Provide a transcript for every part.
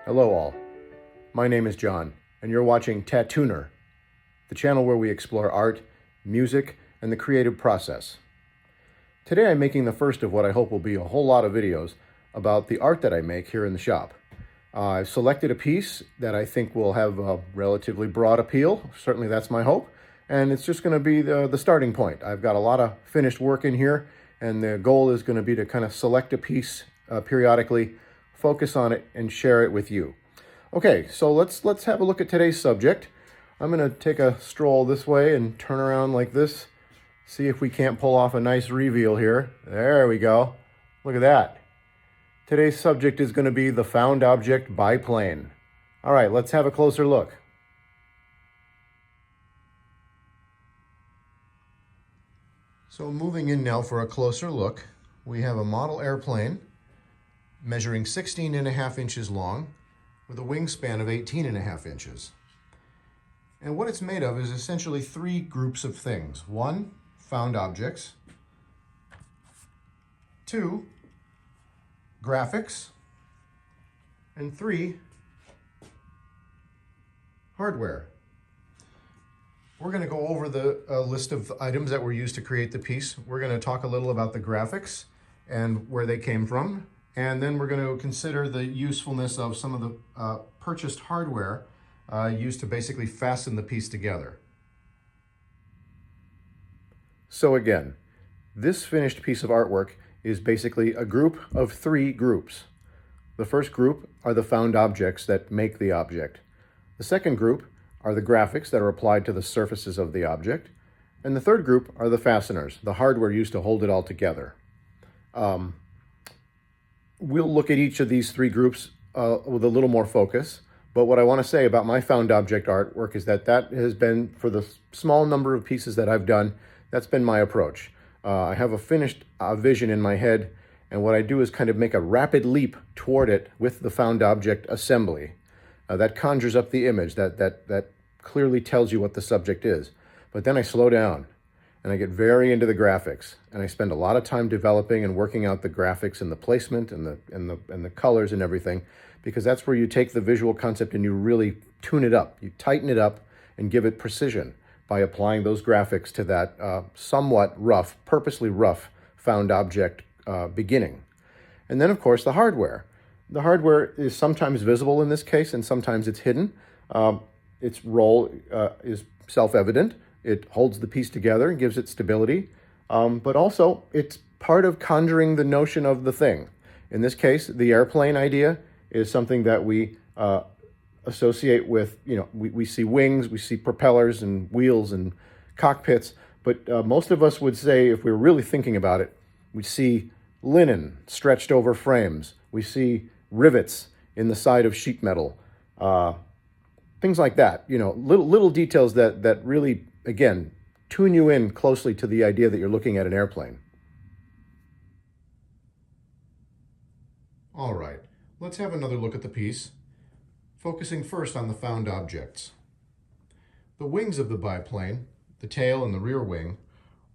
Hello all, my name is John, and you're watching Tattuner, the channel where we explore art, music, and the creative process. Today I'm making the first of what I hope will be a whole lot of videos about the art that I make here in the shop. I've selected a piece that I think will have a relatively broad appeal, certainly that's my hope, and it's just going to be the starting point. I've got a lot of finished work in here, and the goal is going to be to kind of select a piece periodically, focus on it, and share it with you. Okay, so let's have a look at today's subject. I'm going to take a stroll this way and turn around like this. See if we can't pull off a nice reveal here. There we go. Look at that. Today's subject is going to be the Found Object Biplane. All right, let's have a closer look. So moving in now for a closer look, we have a model airplane measuring 16.5 inches long with a wingspan of 18.5 inches. And what it's made of is essentially three groups of things. One, found objects. Two, graphics. And three, hardware. We're going to go over the list of items that were used to create the piece. We're going to talk a little about the graphics and where they came from. And then we're going to consider the usefulness of some of the purchased hardware used to basically fasten the piece together. So again, this finished piece of artwork is basically a group of three groups. The first group are the found objects that make the object. The second group are the graphics that are applied to the surfaces of the object. And the third group are the fasteners, the hardware used to hold it all together. We'll look at each of these three groups with a little more focus, but what I want to say about my found object artwork is that has been, for the small number of pieces that I've done, that's been my approach. I have a finished vision in my head, and what I do is kind of make a rapid leap toward it with the found object assembly. That conjures up the image, that clearly tells you what the subject is. But then I slow down, and I get very into the graphics, and I spend a lot of time developing and working out the graphics and the placement and the colors and everything, because that's where you take the visual concept and you really tune it up. You tighten it up and give it precision by applying those graphics to that somewhat rough, purposely rough found object beginning. And then, of course, the hardware. The hardware is sometimes visible in this case, and sometimes it's hidden. Its role is self-evident. It holds the piece together and gives it stability, but also it's part of conjuring the notion of the thing. In this case, the airplane idea is something that we associate with, we see wings, we see propellers and wheels and cockpits, but most of us would say, if we were really thinking about it, we see linen stretched over frames. We see rivets in the side of sheet metal, things like that. Little details that really, again, tune you in closely to the idea that you're looking at an airplane. All right, let's have another look at the piece, focusing first on the found objects. The wings of the biplane, the tail and the rear wing,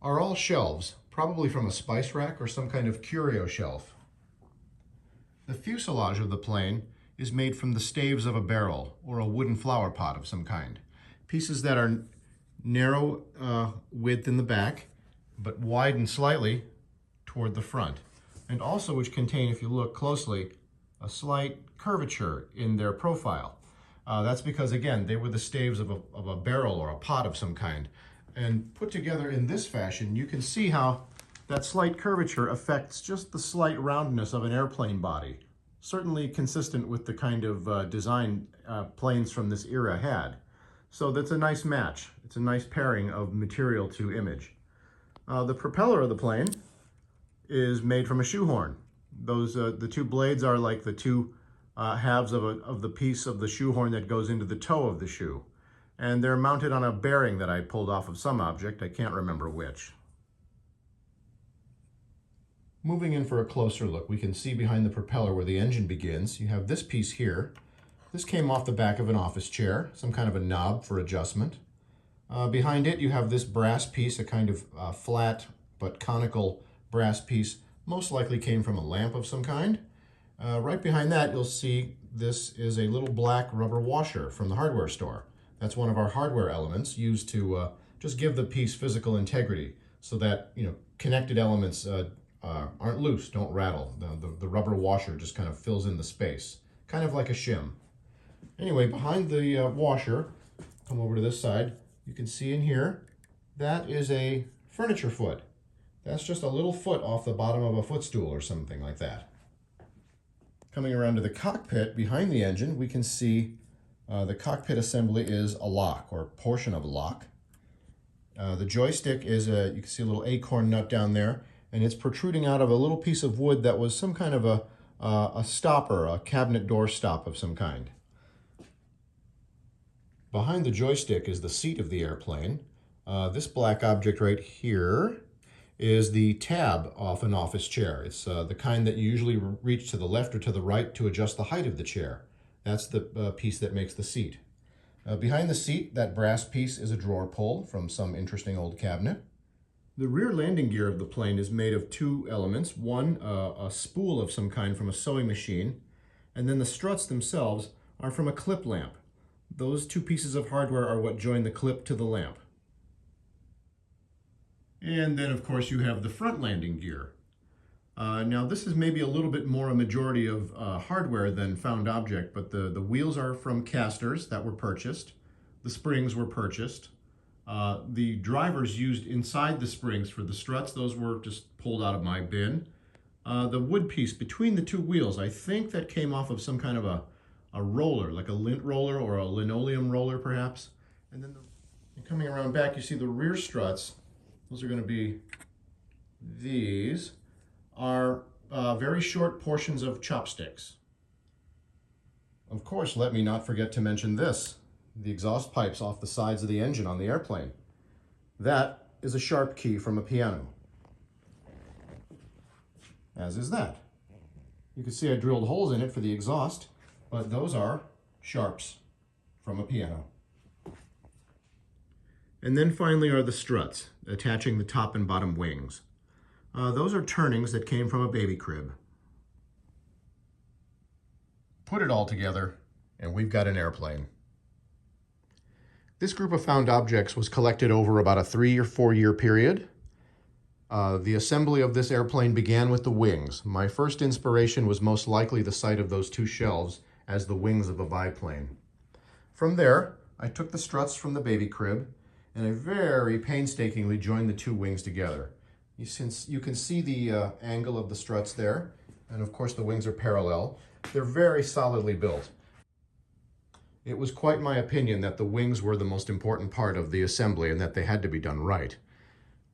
are all shelves, probably from a spice rack or some kind of curio shelf. The fuselage of the plane is made from the staves of a barrel or a wooden flower pot of some kind. Pieces that are narrow width in the back, but widen slightly toward the front. And also which contain, if you look closely, a slight curvature in their profile. That's because, again, they were the staves of a barrel or a pot of some kind. And put together in this fashion, you can see how that slight curvature affects just the slight roundness of an airplane body. Certainly consistent with the kind of design planes from this era had. So that's a nice match. It's a nice pairing of material to image. The propeller of the plane is made from a shoehorn. Those the two blades are like the two halves of the piece of the shoehorn that goes into the toe of the shoe. And they're mounted on a bearing that I pulled off of some object. I can't remember which. Moving in for a closer look, we can see behind the propeller where the engine begins. You have this piece here. This came off the back of an office chair, some kind of a knob for adjustment. Behind it, you have this brass piece, a kind of flat but conical brass piece, most likely came from a lamp of some kind. Right behind that, you'll see this is a little black rubber washer from the hardware store. That's one of our hardware elements used to just give the piece physical integrity so that, connected elements aren't loose, don't rattle. The rubber washer just kind of fills in the space, kind of like a shim. Anyway, behind the washer, come over to this side, you can see in here, that is a furniture foot. That's just a little foot off the bottom of a footstool or something like that. Coming around to the cockpit behind the engine, we can see the cockpit assembly is a lock, or portion of a lock. The joystick is you can see a little acorn nut down there, and it's protruding out of a little piece of wood that was some kind of a stopper, a cabinet door stop of some kind. Behind the joystick is the seat of the airplane. This black object right here is the tab off an office chair. It's the kind that you usually reach to the left or to the right to adjust the height of the chair. That's the piece that makes the seat. Behind the seat, that brass piece is a drawer pull from some interesting old cabinet. The rear landing gear of the plane is made of two elements. One, a spool of some kind from a sewing machine, and then the struts themselves are from a clip lamp. Those two pieces of hardware are what join the clip to the lamp. And then, of course, you have the front landing gear. Now, this is maybe a little bit more a majority of hardware than found object, but the wheels are from casters that were purchased. The springs were purchased. The drivers used inside the springs for the struts, those were just pulled out of my bin. The wood piece between the two wheels, I think that came off of some kind of a roller, like a lint roller or a linoleum roller perhaps. And then coming around back, you see the rear struts. Those are going to be these. Are very short portions of chopsticks. Of course, let me not forget to mention this, the exhaust pipes off the sides of the engine on the airplane. That is a sharp key from a piano, as is that. You can see I drilled holes in it for the exhaust, but those are sharps from a piano. And then finally are the struts, attaching the top and bottom wings. Those are turnings that came from a baby crib. Put it all together, and we've got an airplane. This group of found objects was collected over about a 3 or 4 year period. The assembly of this airplane began with the wings. My first inspiration was most likely the sight of those two shelves as the wings of a biplane. From there, I took the struts from the baby crib, and I very painstakingly joined the two wings together. You can see the angle of the struts there, and of course the wings are parallel. They're very solidly built. It was quite my opinion that the wings were the most important part of the assembly and that they had to be done right.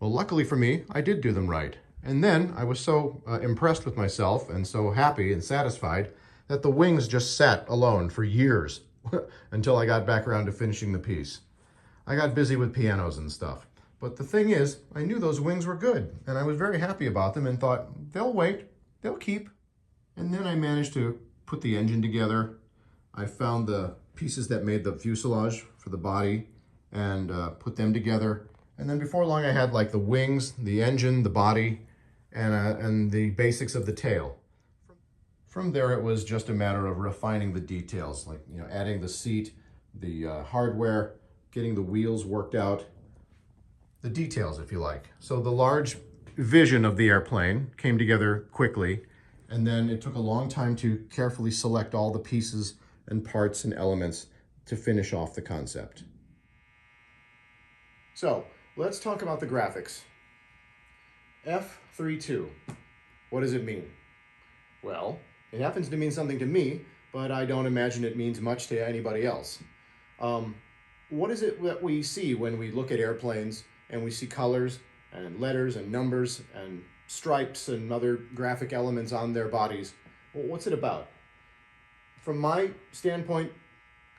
Well, luckily for me, I did do them right. And then I was so impressed with myself and so happy and satisfied that the wings just sat alone for years until I got back around to finishing the piece. I got busy with pianos and stuff. But the thing is, I knew those wings were good, and I was very happy about them and thought, they'll wait, they'll keep. And then I managed to put the engine together. I found the pieces that made the fuselage for the body and put them together. And then before long, I had like the wings, the engine, the body, and the basics of the tail. From there, it was just a matter of refining the details, like adding the seat, the hardware, getting the wheels worked out. The details, if you like. So the large vision of the airplane came together quickly, and then it took a long time to carefully select all the pieces and parts and elements to finish off the concept. So let's talk about the graphics. F32. What does it mean? Well, it happens to mean something to me, but I don't imagine it means much to anybody else. What is it that we see when we look at airplanes and we see colors and letters and numbers and stripes and other graphic elements on their bodies? Well, what's it about? From my standpoint,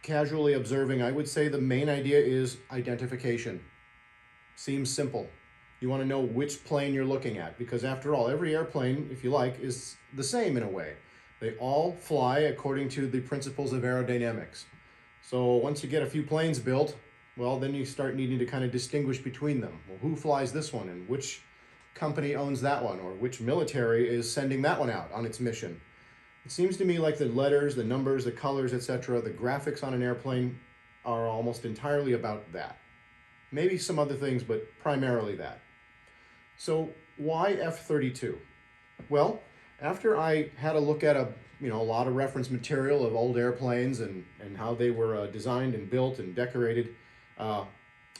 casually observing, I would say the main idea is identification. Seems simple. You want to know which plane you're looking at, because after all, every airplane, if you like, is the same in a way. They all fly according to the principles of aerodynamics. So once you get a few planes built, well, then you start needing to kind of distinguish between them. Well, who flies this one, and which company owns that one, or which military is sending that one out on its mission? It seems to me like the letters, the numbers, the colors, etc., the graphics on an airplane are almost entirely about that. Maybe some other things, but primarily that. So why F-32? Well, after I had a look at a lot of reference material of old airplanes and how they were designed and built and decorated,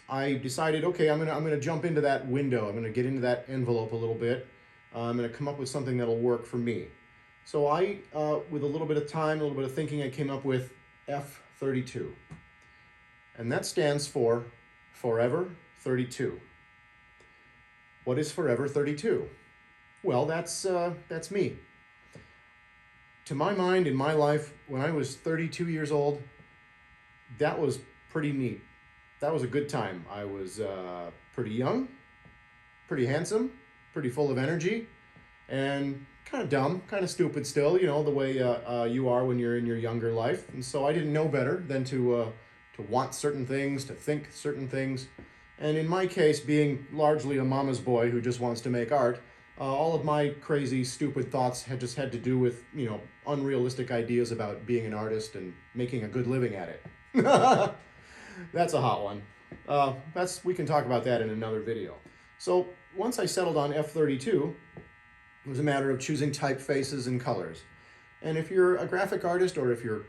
I decided, okay, I'm gonna jump into that window. I'm gonna get into that envelope a little bit. I'm gonna come up with something that'll work for me. So I, with a little bit of time, a little bit of thinking, I came up with F-32, and that stands for Forever 32. What is Forever 32? Well, that's me. To my mind, in my life, when I was 32 years old, that was pretty neat. That was a good time. I was pretty young, pretty handsome, pretty full of energy, and kind of dumb, kind of stupid still, the way you are when you're in your younger life. And so I didn't know better than to want certain things, to think certain things. And in my case, being largely a mama's boy who just wants to make art, all of my crazy, stupid thoughts had to do with, unrealistic ideas about being an artist and making a good living at it. That's a hot one. We can talk about that in another video. So once I settled on F-32, it was a matter of choosing typefaces and colors. And if you're a graphic artist, or if you're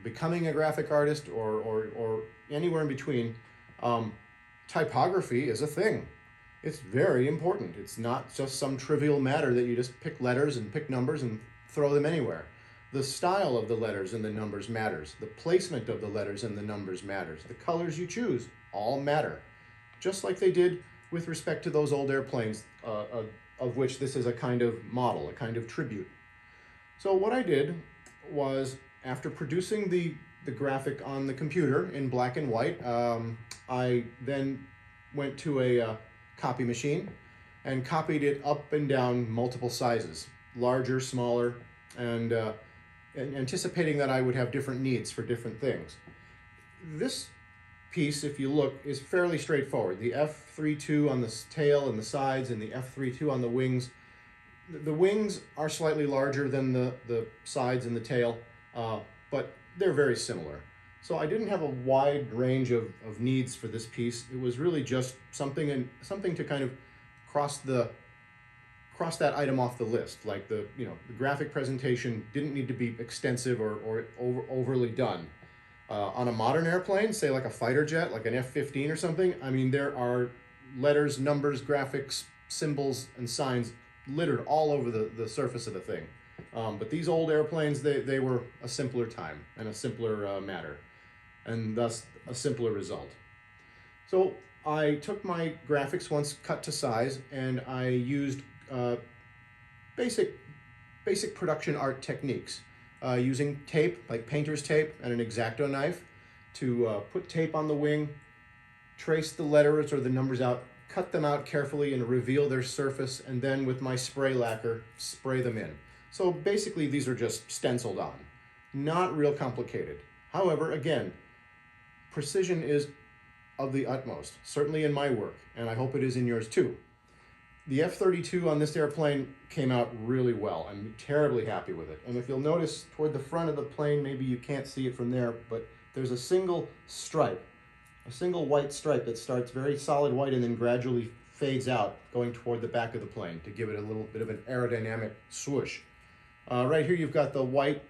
becoming a graphic artist, or anywhere in between, typography is a thing. It's very important. It's not just some trivial matter that you just pick letters and pick numbers and throw them anywhere. The style of the letters and the numbers matters. The placement of the letters and the numbers matters. The colors you choose all matter. Just like they did with respect to those old airplanes, of which this is a kind of model, a kind of tribute. So what I did was, after producing the graphic on the computer in black and white, I then went to a copy machine and copied it up and down multiple sizes, larger, smaller, and anticipating that I would have different needs for different things. This piece, if you look, is fairly straightforward. The F-32 on the tail and the sides, and the F-32 on the wings. The wings are slightly larger than the sides and the tail, but they're very similar. So I didn't have a wide range of needs for this piece. It was really just something to kind of cross that item off the list. Like the graphic presentation didn't need to be extensive or overly done. On a modern airplane, say like a fighter jet, like an F-15 or something, I mean, there are letters, numbers, graphics, symbols, and signs littered all over the surface of the thing. But these old airplanes, they were a simpler time and a simpler matter, and thus a simpler result. So I took my graphics once cut to size, and I used basic production art techniques, using tape, like painter's tape and an X-Acto knife, to put tape on the wing, trace the letters or the numbers out, cut them out carefully and reveal their surface, and then with my spray lacquer, spray them in. So basically these are just stenciled on. Not real complicated. However, again, precision is of the utmost, certainly in my work, and I hope it is in yours too. The F-32 on this airplane came out really well. I'm terribly happy with it. And if you'll notice toward the front of the plane, maybe you can't see it from there, but there's a single stripe, a single white stripe that starts very solid white and then gradually fades out going toward the back of the plane to give it a little bit of an aerodynamic swoosh. Right here you've got the white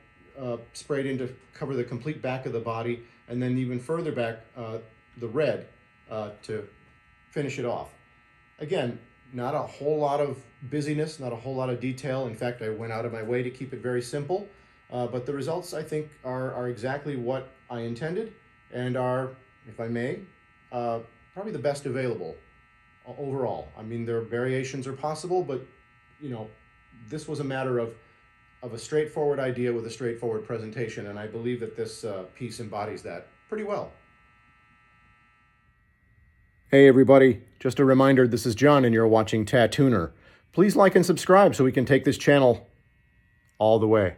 sprayed in to cover the complete back of the body, and then even further back the red to finish it off. Again, not a whole lot of busyness, not a whole lot of detail. In fact, I went out of my way to keep it very simple. But the results, I think, are exactly what I intended, and are, if I may, probably the best available overall. I mean, their variations are possible, but this was a matter of a straightforward idea with a straightforward presentation, and I believe that this piece embodies that pretty well. Hey everybody, just a reminder, this is John and you're watching Tattuner. Please like and subscribe so we can take this channel all the way.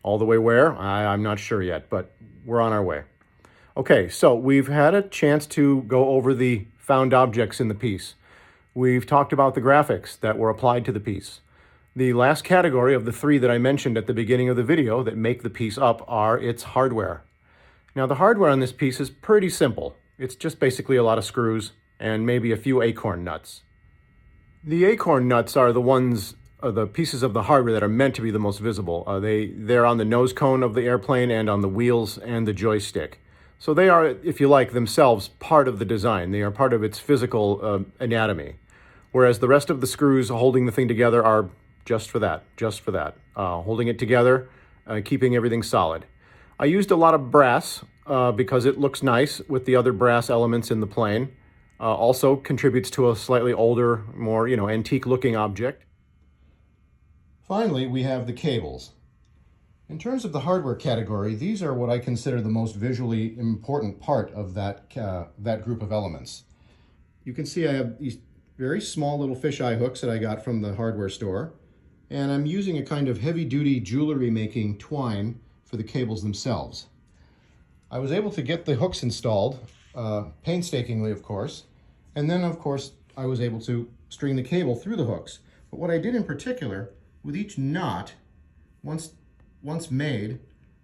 All the way where? I'm not sure yet, but we're on our way. Okay, so we've had a chance to go over the found objects in the piece. We've talked about the graphics that were applied to the piece. The last category of the three that I mentioned at the beginning of the video that make the piece up are its hardware. Now the hardware on this piece is pretty simple. It's just basically a lot of screws and maybe a few acorn nuts. The acorn nuts are the pieces of the hardware that are meant to be the most visible. They're on the nose cone of the airplane and on the wheels and the joystick. So they are, if you like, themselves part of the design. They are part of its physical anatomy. Whereas the rest of the screws holding the thing together are just for that, holding it together, keeping everything solid. I used a lot of brass because it looks nice with the other brass elements in the plane. Also contributes to a slightly older, more, antique looking object. Finally, we have the cables. In terms of the hardware category, these are what I consider the most visually important part of that group of elements. You can see I have these very small little fisheye hooks that I got from the hardware store, and I'm using a kind of heavy-duty jewelry-making twine for the cables themselves. I was able to get the hooks installed, painstakingly, of course, and then, of course, I was able to string the cable through the hooks. But what I did in particular, with each knot, once made,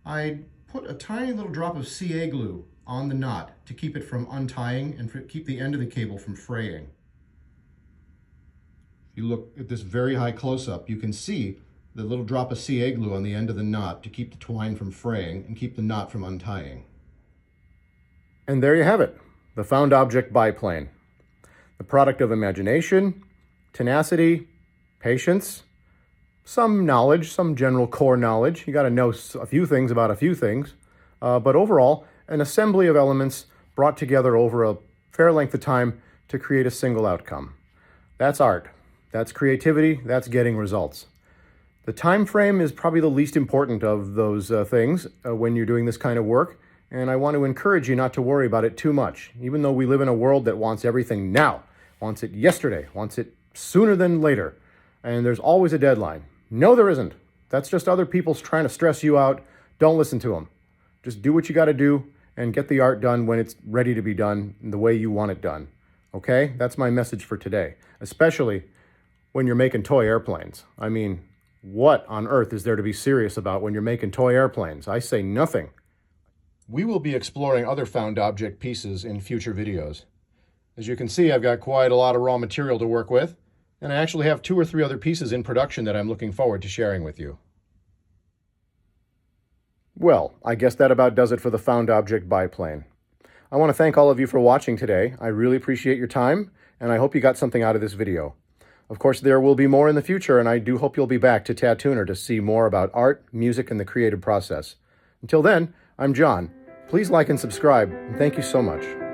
I put a tiny little drop of CA glue on the knot to keep it from untying and keep the end of the cable from fraying. If you look at this very high close-up, you can see the little drop of CA glue on the end of the knot to keep the twine from fraying and keep the knot from untying. And there you have it, the Found Object Biplane. The product of imagination, tenacity, patience, some knowledge, some general core knowledge. You got to know a few things about a few things. But overall, an assembly of elements brought together over a fair length of time to create a single outcome. That's art. That's creativity. That's getting results. The time frame is probably the least important of those things when you're doing this kind of work. And I want to encourage you not to worry about it too much. Even though we live in a world that wants everything now, wants it yesterday, wants it sooner than later. And there's always a deadline. No, there isn't. That's just other people trying to stress you out. Don't listen to them. Just do what you got to do and get the art done when it's ready to be done the way you want it done. Okay? That's my message for today, especially when you're making toy airplanes. I mean, what on earth is there to be serious about when you're making toy airplanes? I say nothing. We will be exploring other found object pieces in future videos. As you can see, I've got quite a lot of raw material to work with. And I actually have 2 or 3 other pieces in production that I'm looking forward to sharing with you. Well, I guess that about does it for the Found Object Biplane. I want to thank all of you for watching today. I really appreciate your time, and I hope you got something out of this video. Of course, there will be more in the future, and I do hope you'll be back to Tattuner to see more about art, music, and the creative process. Until then, I'm John. Please like and subscribe, and thank you so much.